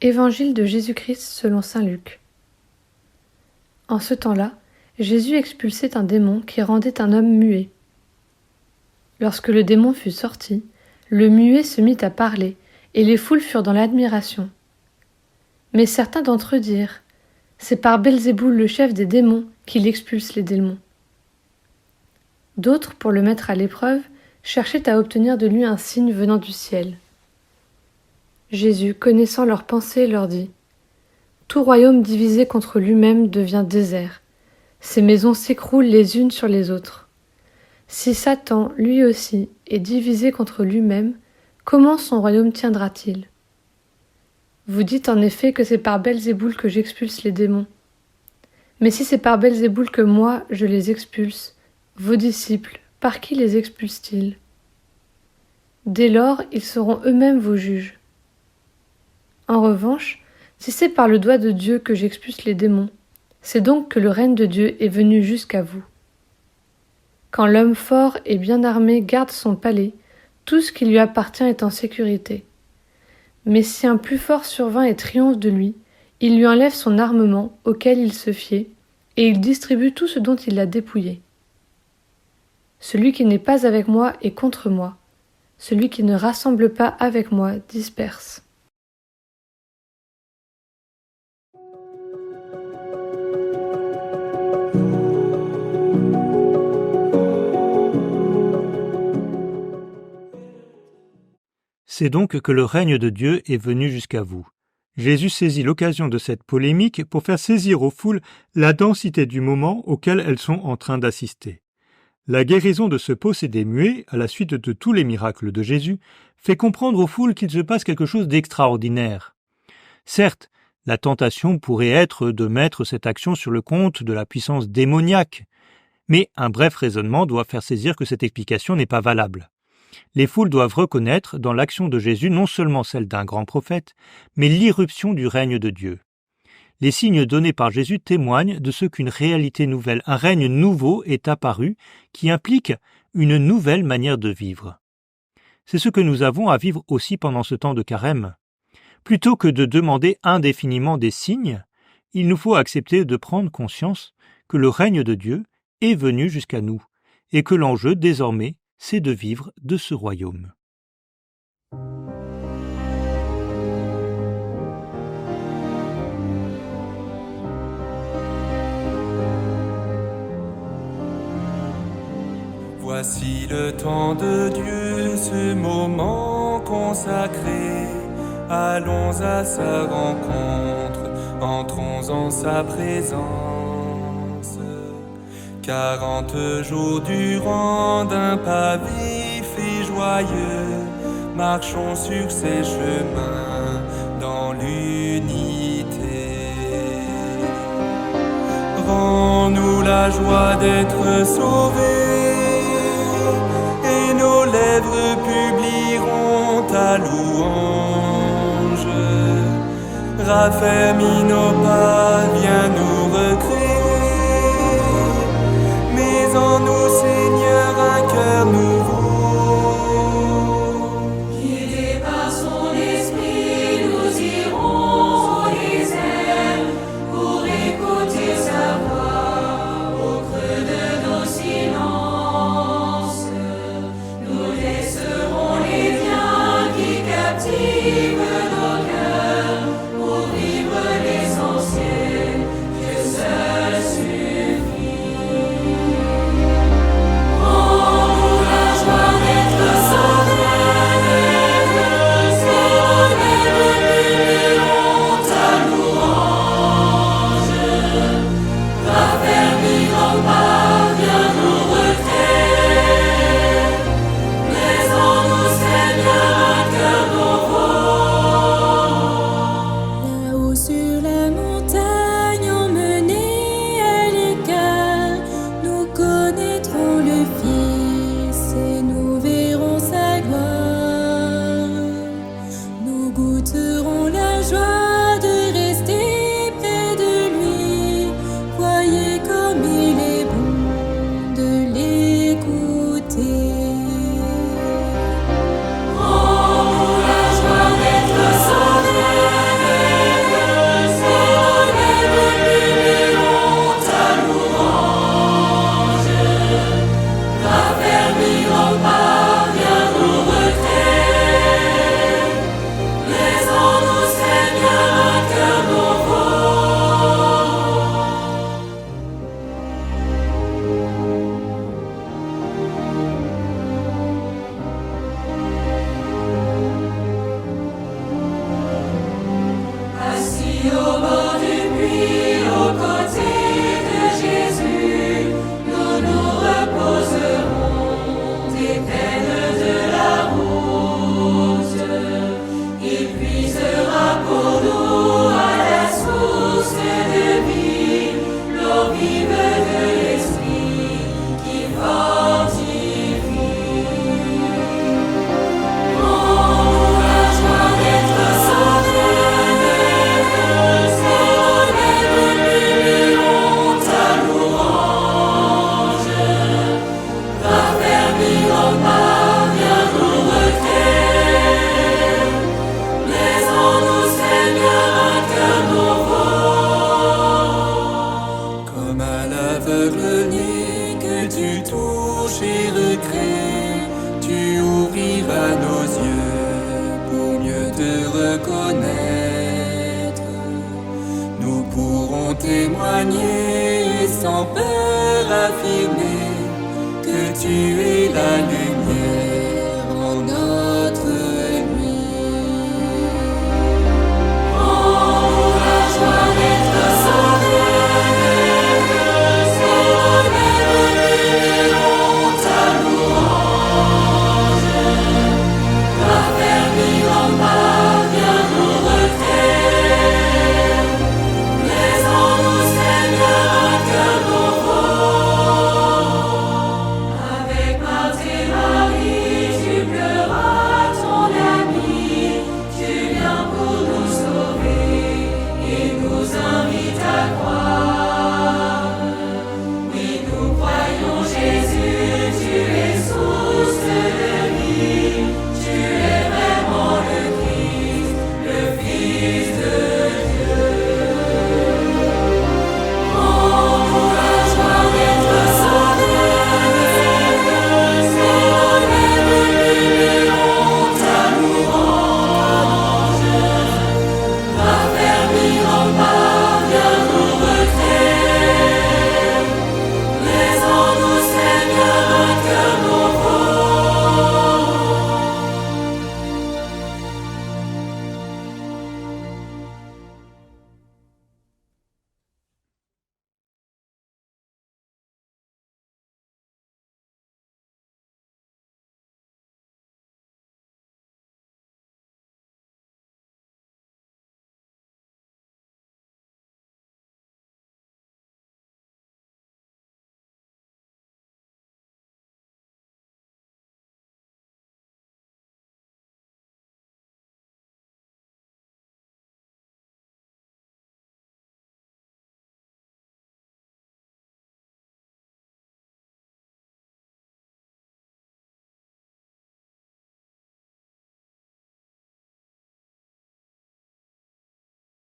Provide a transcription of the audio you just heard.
Évangile de Jésus-Christ selon saint Luc. En ce temps-là, Jésus expulsait un démon qui rendait un homme muet. Lorsque le démon fut sorti, le muet se mit à parler, et les foules furent dans l'admiration. Mais certains d'entre eux dirent : c'est par Belzéboul, le chef des démons, qu'il expulse les démons. D'autres, pour le mettre à l'épreuve, cherchaient à obtenir de lui un signe venant du ciel. Jésus, connaissant leurs pensées, leur dit : tout royaume divisé contre lui-même devient désert. Ses maisons s'écroulent les unes sur les autres. Si Satan, lui aussi, est divisé contre lui-même, comment son royaume tiendra-t-il ? Vous dites en effet que c'est par Belzéboul que j'expulse les démons. Mais si c'est par Belzéboul que moi je les expulse, vos disciples, par qui les expulsent-ils ? Dès lors, ils seront eux-mêmes vos juges. En revanche, si c'est par le doigt de Dieu que j'expulse les démons, c'est donc que le règne de Dieu est venu jusqu'à vous. Quand l'homme fort et bien armé garde son palais, tout ce qui lui appartient est en sécurité. Mais si un plus fort survint et triomphe de lui, il lui enlève son armement auquel il se fiait, et il distribue tout ce dont il l'a dépouillé. Celui qui n'est pas avec moi est contre moi. Celui qui ne rassemble pas avec moi disperse. C'est donc que le règne de Dieu est venu jusqu'à vous. Jésus saisit l'occasion de cette polémique pour faire saisir aux foules la densité du moment auquel elles sont en train d'assister. La guérison de ce possédé muet, à la suite de tous les miracles de Jésus, fait comprendre aux foules qu'il se passe quelque chose d'extraordinaire. Certes, la tentation pourrait être de mettre cette action sur le compte de la puissance démoniaque, mais un bref raisonnement doit faire saisir que cette explication n'est pas valable. Les foules doivent reconnaître dans l'action de Jésus non seulement celle d'un grand prophète, mais l'irruption du règne de Dieu. Les signes donnés par Jésus témoignent de ce qu'une réalité nouvelle, un règne nouveau est apparu, qui implique une nouvelle manière de vivre. C'est ce que nous avons à vivre aussi pendant ce temps de carême. Plutôt que de demander indéfiniment des signes, il nous faut accepter de prendre conscience que le règne de Dieu est venu jusqu'à nous, et que l'enjeu désormais c'est de vivre de ce royaume. Voici le temps de Dieu, ce moment consacré. Allons à sa rencontre, entrons en sa présence. 40 jours durant d'un pas vif et joyeux, marchons sur ses chemins dans l'unité. Rends-nous la joie d'être sauvés, et nos lèvres publieront ta louange. Raffermis nos pas, viens nous recréer. En nous, Seigneur, un cœur nouveau. Guidés par son esprit, nous irons au désert pour écouter sa voix au creux de nos silences. Nous laisserons les biens qui captivent nos cœurs pour vivre l'essentiel. voulons témoigner sans peur affirmer que tu es la lumière en notre nuit. Rends-nous la joie d'être sauvés, c'est nous-mêmes bénirons ta louange. Raffermis en parvient nos retraits, mais en nous, Seigneur, un cœur nouveau. Avec Marthe et Marie, tu pleuras ton ami, tu viens pour nous sauver et nous invites à croire.